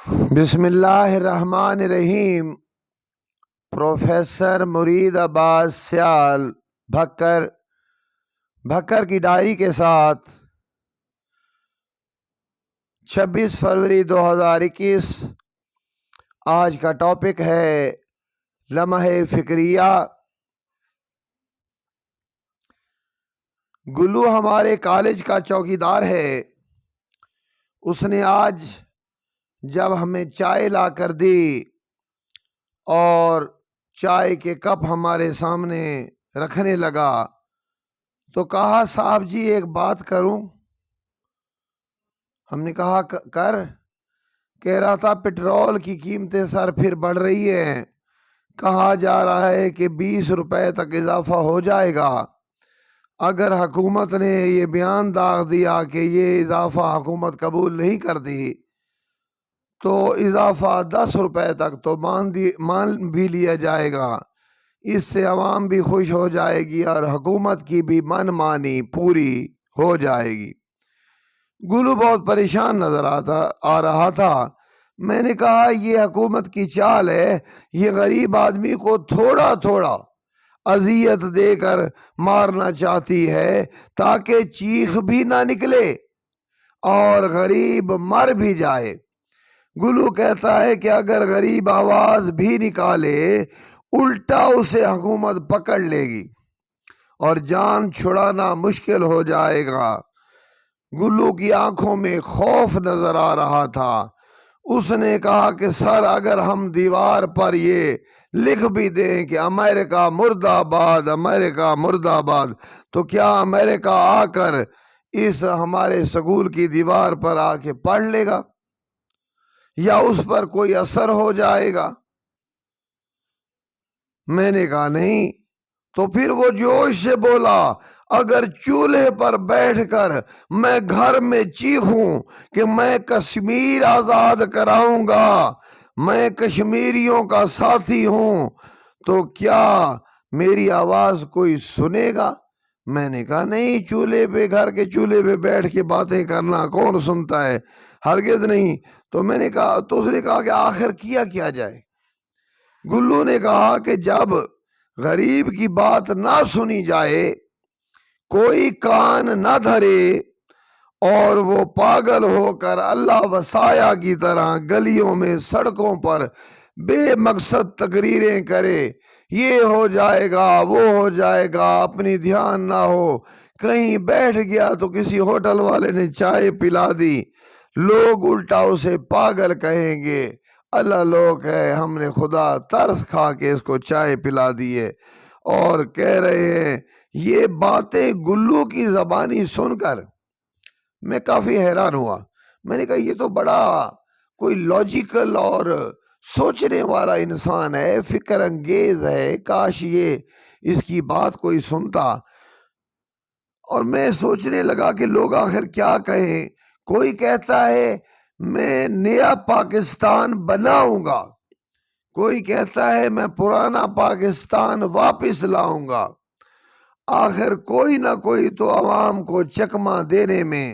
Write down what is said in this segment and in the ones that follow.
بسم اللہ الرحمن الرحیم۔ پروفیسر مرید عباس سیال بھکر کی ڈائری کے ساتھ 26 فروری 2021۔ آج کا ٹاپک ہے لمحہ فکریہ۔ گلو ہمارے کالج کا چوکیدار ہے۔ اس نے آج جب ہمیں چائے لا کر دی اور چائے کے کپ ہمارے سامنے رکھنے لگا تو کہا، صاحب جی ایک بات کروں؟ ہم نے کہا کہہ رہا تھا پٹرول کی قیمتیں سر پھر بڑھ رہی ہیں، کہا جا رہا ہے کہ 20 روپے تک اضافہ ہو جائے گا۔ اگر حکومت نے یہ بیان داغ دیا کہ یہ اضافہ حکومت قبول نہیں کرتی تو اضافہ 10 روپے تک تو مان بھی لیا جائے گا۔ اس سے عوام بھی خوش ہو جائے گی اور حکومت کی بھی من مانی پوری ہو جائے گی۔ گلو بہت پریشان نظر آ رہا تھا۔ میں نے کہا یہ حکومت کی چال ہے، یہ غریب آدمی کو تھوڑا تھوڑا اذیت دے کر مارنا چاہتی ہے تاکہ چیخ بھی نہ نکلے اور غریب مر بھی جائے۔ گلو کہتا ہے کہ اگر غریب آواز بھی نکالے الٹا اسے حکومت پکڑ لے گی اور جان چھڑانا مشکل ہو جائے گا۔ گلو کی آنکھوں میں خوف نظر آ رہا تھا۔ اس نے کہا کہ سر اگر ہم دیوار پر یہ لکھ بھی دیں کہ امریکہ مرد آباد، امریکہ مرد آباد، تو کیا امریکہ آ کر اس ہمارے سکول کی دیوار پر آ کے پڑھ لے گا یا اس پر کوئی اثر ہو جائے گا؟ میں نے کہا نہیں۔ تو پھر وہ جوش سے بولا، اگر چولہے پر بیٹھ کر میں گھر میں چیخوں کہ میں کشمیر آزاد کراؤں گا، میں کشمیریوں کا ساتھی ہوں، تو کیا میری آواز کوئی سنے گا؟ میں نے کہا نہیں، چولہے پہ، گھر کے چولہے پہ بیٹھ کے باتیں کرنا کون سنتا ہے؟ ہرگز نہیں۔ تو میں نے کہا، تو اس نے کہا کہ آخر کیا جائے؟ گلو نے کہا کہ جب غریب کی بات نہ سنی جائے، کوئی کان نہ دھرے اور وہ پاگل ہو کر اللہ وسایا کی طرح گلیوں میں سڑکوں پر بے مقصد تقریریں کرے، یہ ہو جائے گا، وہ ہو جائے گا، اپنی دھیان نہ ہو، کہیں بیٹھ گیا تو کسی ہوٹل والے نے چائے پلا دی، لوگ الٹا اسے پاگل کہیں گے، اللہ لوگ ہے، ہم نے خدا ترس کھا کے اس کو چائے پلا دیے، اور کہہ رہے ہیں یہ باتیں گلو کی زبانی سن کر میں کافی حیران ہوا۔ میں نے کہا یہ تو بڑا کوئی لاجیکل اور سوچنے والا انسان ہے، فکر انگیز ہے، کاش یہ اس کی بات کوئی سنتا۔ اور میں سوچنے لگا کہ لوگ آخر کیا کہیں۔ کوئی کہتا ہے میں نیا پاکستان بناؤں گا، کوئی کہتا ہے میں پرانا پاکستان واپس لاؤں گا۔ آخر کوئی نہ کوئی تو عوام کو چکمہ دینے میں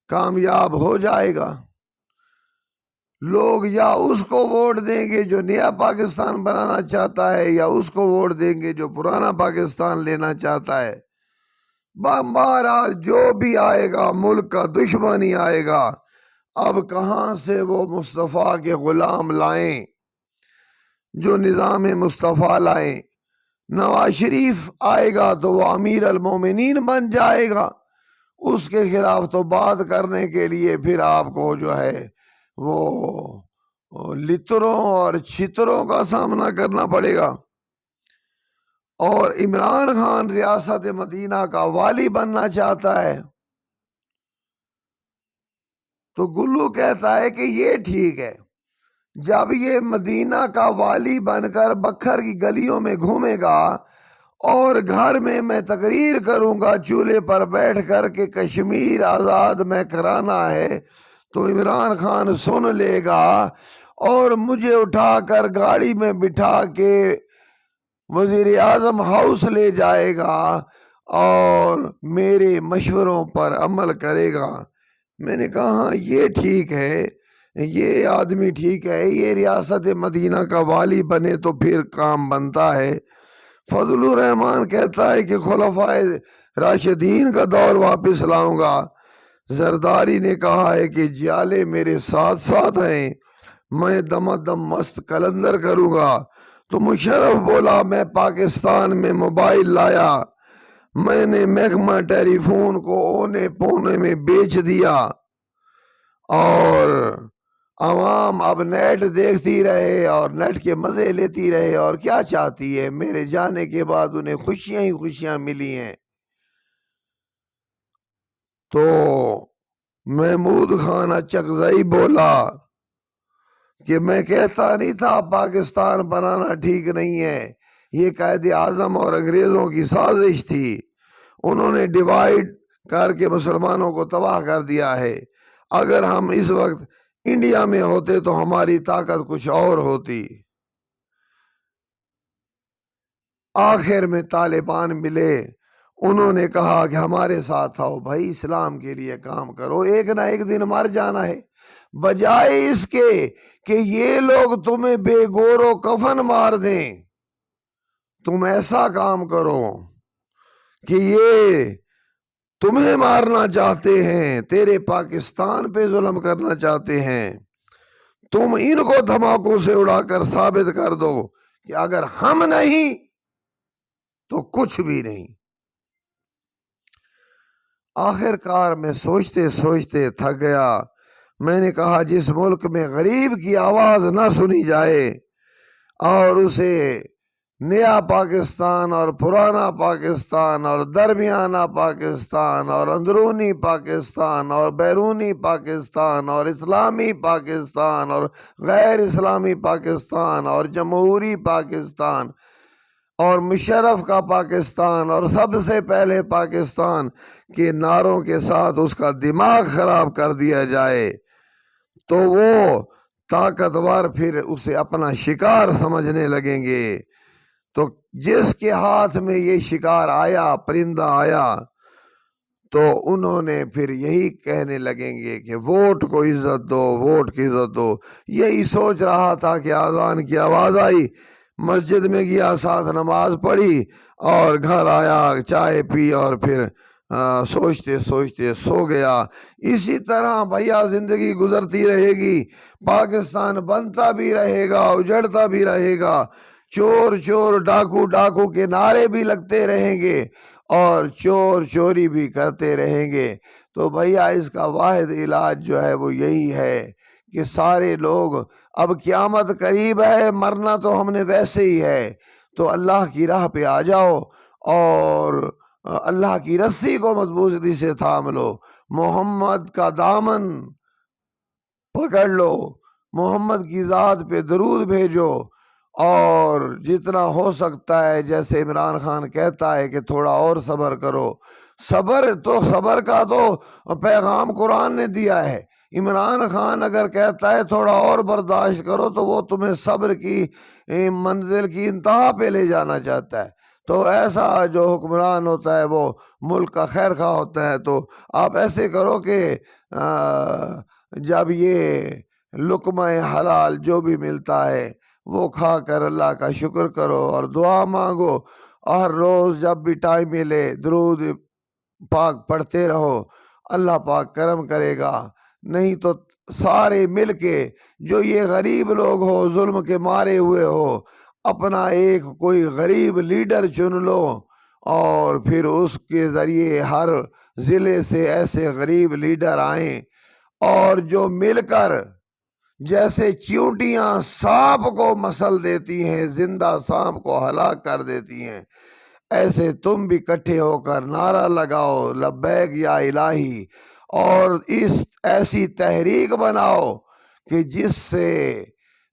کامیاب ہو جائے گا۔ لوگ یا اس کو ووٹ دیں گے جو نیا پاکستان بنانا چاہتا ہے، یا اس کو ووٹ دیں گے جو پرانا پاکستان لینا چاہتا ہے۔ بہرحال جو بھی آئے گا ملک کا دشمن ہی آئے گا۔ اب کہاں سے وہ مصطفیٰ کے غلام لائیں جو نظام مصطفیٰ لائیں؟ نواز شریف آئے گا تو وہ امیر المومنین بن جائے گا، اس کے خلاف تو بات کرنے کے لیے پھر آپ کو جو ہے وہ لتروں اور چھتروں کا سامنا کرنا پڑے گا۔ اور عمران خان ریاست مدینہ کا والی بننا چاہتا ہے۔ تو گلو کہتا ہے کہ یہ ٹھیک ہے، جب یہ مدینہ کا والی بن کر بکھر کی گلیوں میں گھومے گا اور گھر میں تقریر کروں گا چولہے پر بیٹھ کر کہ کشمیر آزاد میں کرانا ہے، تو عمران خان سن لے گا اور مجھے اٹھا کر گاڑی میں بٹھا کے وزیر اعظم ہاؤس لے جائے گا اور میرے مشوروں پر عمل کرے گا۔ میں نے کہا ہاں یہ ٹھیک ہے، یہ آدمی ٹھیک ہے، یہ ریاست مدینہ کا والی بنے تو پھر کام بنتا ہے۔ فضل الرحمان کہتا ہے کہ خلفائے راشدین کا دور واپس لاؤں گا۔ زرداری نے کہا ہے کہ جیالے میرے ساتھ ساتھ ہیں، میں دم مست کلندر کروں گا۔ تو مشرف بولا میں پاکستان میں موبائل لایا، میں نے محکمہ ٹیلی فون کو اونے پونے میں بیچ دیا، اور عوام اب نیٹ دیکھتی رہے اور نیٹ کے مزے لیتی رہے، اور کیا چاہتی ہے؟ میرے جانے کے بعد انہیں خوشیاں ہی خوشیاں ملی ہیں۔ تو محمود خان اچکزئی بولا کہ میں کہتا نہیں تھا پاکستان بنانا ٹھیک نہیں ہے، یہ قائد اعظم اور انگریزوں کی سازش تھی، انہوں نے ڈیوائیڈ کر کے مسلمانوں کو تباہ کر دیا ہے۔ اگر ہم اس وقت انڈیا میں ہوتے تو ہماری طاقت کچھ اور ہوتی۔ آخر میں طالبان ملے، انہوں نے کہا کہ ہمارے ساتھ آؤ بھائی، اسلام کے لیے کام کرو، ایک نہ ایک دن مر جانا ہے، بجائے اس کے کہ یہ لوگ تمہیں بے گور و کفن مار دیں، تم ایسا کام کرو کہ یہ تمہیں مارنا چاہتے ہیں، تیرے پاکستان پہ ظلم کرنا چاہتے ہیں، تم ان کو دھماکوں سے اڑا کر ثابت کر دو کہ اگر ہم نہیں تو کچھ بھی نہیں۔ آخر کار میں سوچتے سوچتے تھک گیا، میں نے کہا جس ملک میں غریب کی آواز نہ سنی جائے اور اسے نیا پاکستان اور پرانا پاکستان اور درمیانہ پاکستان اور اندرونی پاکستان اور بیرونی پاکستان اور اسلامی پاکستان اور غیر اسلامی پاکستان اور جمہوری پاکستان اور مشرف کا پاکستان اور سب سے پہلے پاکستان کے نعروں کے ساتھ اس کا دماغ خراب کر دیا جائے تو وہ طاقتور پھر اسے اپنا شکار سمجھنے لگیں گے۔ تو جس کے ہاتھ میں یہ شکار آیا، پرندہ آیا، تو انہوں نے پھر یہی کہنے لگیں گے کہ ووٹ کو عزت دو، ووٹ کی عزت دو۔ یہی سوچ رہا تھا کہ اذان کی آواز آئی، مسجد میں گیا، ساتھ نماز پڑھی اور گھر آیا، چائے پی اور پھر سوچتے سوچتے سو گیا۔ اسی طرح بھیا زندگی گزرتی رہے گی، پاکستان بنتا بھی رہے گا، اجڑتا بھی رہے گا، چور چور ڈاکو ڈاکو کے نعرے بھی لگتے رہیں گے اور چور چوری بھی کرتے رہیں گے۔ تو بھیا اس کا واحد علاج جو ہے وہ یہی ہے کہ سارے لوگ، اب قیامت قریب ہے، مرنا تو ہم نے ویسے ہی ہے، تو اللہ کی راہ پہ آ جاؤ اور اللہ کی رسی کو مضبوطی سے تھام لو، محمد کا دامن پکڑ لو، محمد کی ذات پہ درود بھیجو، اور جتنا ہو سکتا ہے جیسے عمران خان کہتا ہے کہ تھوڑا اور صبر کرو، صبر کا تو پیغام قرآن نے دیا ہے۔ عمران خان اگر کہتا ہے تھوڑا اور برداشت کرو تو وہ تمہیں صبر کی منزل کی انتہا پہ لے جانا چاہتا ہے۔ تو ایسا جو حکمران ہوتا ہے وہ ملک کا خیر خواہ ہوتا ہے، تو آپ ایسے کرو کہ جب یہ لقمہ حلال جو بھی ملتا ہے وہ کھا کر اللہ کا شکر کرو اور دعا مانگو، ہر روز جب بھی ٹائم ملے درود پاک پڑھتے رہو، اللہ پاک کرم کرے گا۔ نہیں تو سارے مل کے جو یہ غریب لوگ ہو، ظلم کے مارے ہوئے ہو، اپنا ایک کوئی غریب لیڈر چن لو اور پھر اس کے ذریعے ہر ضلع سے ایسے غریب لیڈر آئیں اور جو مل کر جیسے چیونٹیاں سانپ کو مسل دیتی ہیں، زندہ سانپ کو ہلاک کر دیتی ہیں، ایسے تم بھی اکٹھے ہو کر نعرہ لگاؤ لبیک یا الہی، اور ایسی تحریک بناؤ کہ جس سے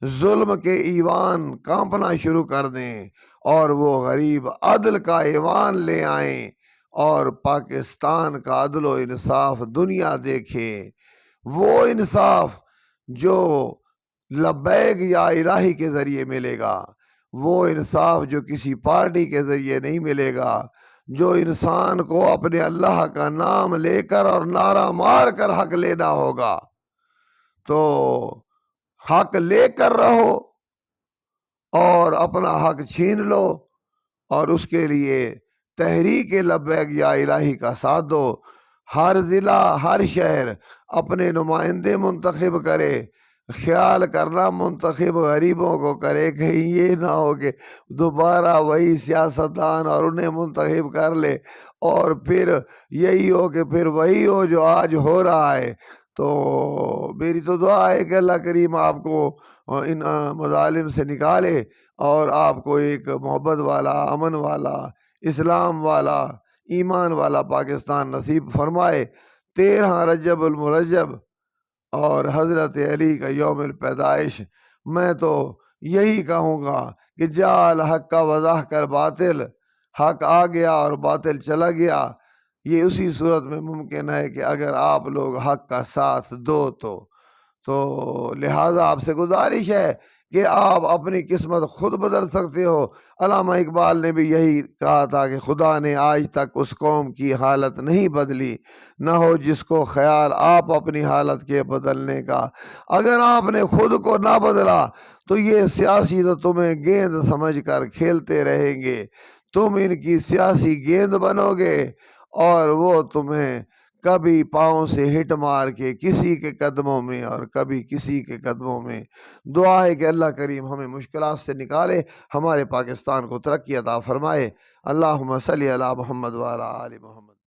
ظلم کے ایوان کانپنا شروع کر دیں اور وہ غریب عدل کا ایوان لے آئیں اور پاکستان کا عدل و انصاف دنیا دیکھے، وہ انصاف جو لبیک یا الہی کے ذریعے ملے گا، وہ انصاف جو کسی پارٹی کے ذریعے نہیں ملے گا، جو انسان کو اپنے اللہ کا نام لے کر اور نعرہ مار کر حق لینا ہوگا۔ تو حق لے کر رہو اور اپنا حق چھین لو، اور اس کے لیے تحریک لبیک یا الہی کا ساتھ دو۔ ہر ضلع ہر شہر اپنے نمائندے منتخب کرے، خیال کرنا منتخب غریبوں کو کرے، کہیں یہ نہ ہو کہ دوبارہ وہی سیاستدان اور انہیں منتخب کر لے اور پھر یہی ہو کہ پھر وہی ہو جو آج ہو رہا ہے۔ تو میری تو دعا ہے کہ اللہ کریم آپ کو ان مظالم سے نکالے اور آپ کو ایک محبت والا، امن والا، اسلام والا، ایمان والا پاکستان نصیب فرمائے۔ 13 رجب المرجب اور حضرت علی کا یوم الپیدائش، میں تو یہی کہوں گا کہ جال حق کا وضاح کر باطل، حق آ گیا اور باطل چلا گیا۔ یہ اسی صورت میں ممکن ہے کہ اگر آپ لوگ حق کا ساتھ دو تو لہٰذا آپ سے گزارش ہے کہ آپ اپنی قسمت خود بدل سکتے ہو۔ علامہ اقبال نے بھی یہی کہا تھا کہ خدا نے آج تک اس قوم کی حالت نہیں بدلی، نہ ہو جس کو خیال آپ اپنی حالت کے بدلنے کا۔ اگر آپ نے خود کو نہ بدلا تو یہ سیاسی تو تمہیں گیند سمجھ کر کھیلتے رہیں گے، تم ان کی سیاسی گیند بنو گے اور وہ تمہیں کبھی پاؤں سے ہٹ مار کے کسی کے قدموں میں اور کبھی کسی کے قدموں میں۔ دعا ہے کہ اللہ کریم ہمیں مشکلات سے نکالے، ہمارے پاکستان کو ترقی عطا فرمائے۔ اللہم صلی علی محمد وعلی آل محمد۔